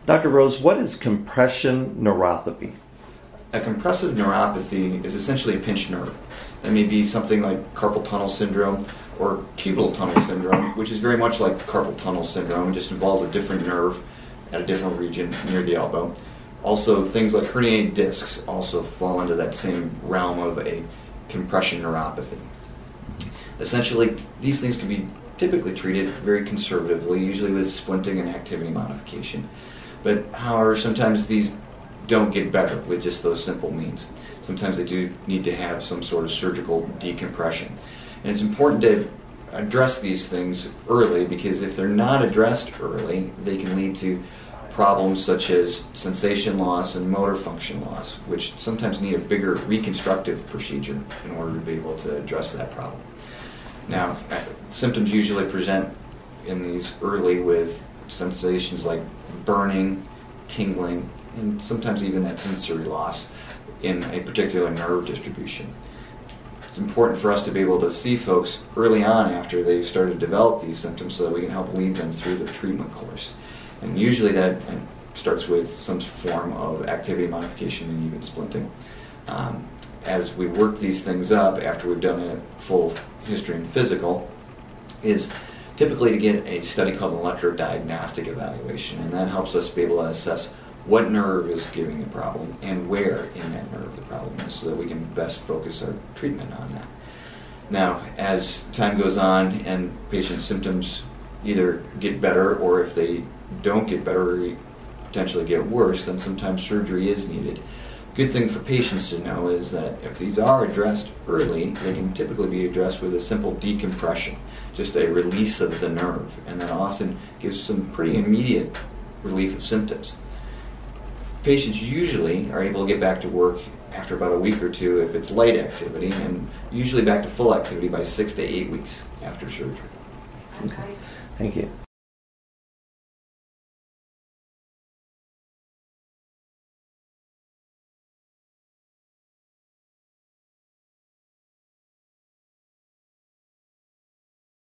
Dr. Rose, what is compression neuropathy? A compressive neuropathy is essentially a pinched nerve. That may be something like carpal tunnel syndrome or cubital tunnel syndrome, which is very much like carpal tunnel syndrome. It just involves a different nerve at a different region near the elbow. Also, things like herniated discs also fall into that same realm of a compression neuropathy. Essentially, these things can be typically treated very conservatively, usually with splinting and activity modification. But however, sometimes these don't get better with just those simple means. Sometimes they do need to have some sort of surgical decompression. And it's important to address these things early, because if they're not addressed early, they can lead to problems such as sensation loss and motor function loss, which sometimes need a bigger reconstructive procedure in order to be able to address that problem. Now, symptoms usually present in these early with sensations like burning, tingling, and sometimes even that sensory loss in a particular nerve distribution. It's important for us to be able to see folks early on after they've started to develop these symptoms so that we can help lead them through the treatment course. And usually that starts with some form of activity modification and even splinting. As we work these things up after we've done a full history and physical, is typically to get a study called an electrodiagnostic evaluation, and that helps us be able to assess what nerve is giving the problem and where in that nerve the problem is, so that we can best focus our treatment on that. Now, as time goes on and patient symptoms either get better, or if they don't get better or potentially get worse, then sometimes surgery is needed. Good thing for patients to know is that if these are addressed early, they can typically be addressed with a simple decompression, just a release of the nerve, and that often gives some pretty immediate relief of symptoms. Patients usually are able to get back to work after about a week or two if it's light activity, and usually back to full activity by 6 to 8 weeks after surgery. Okay. Thank you.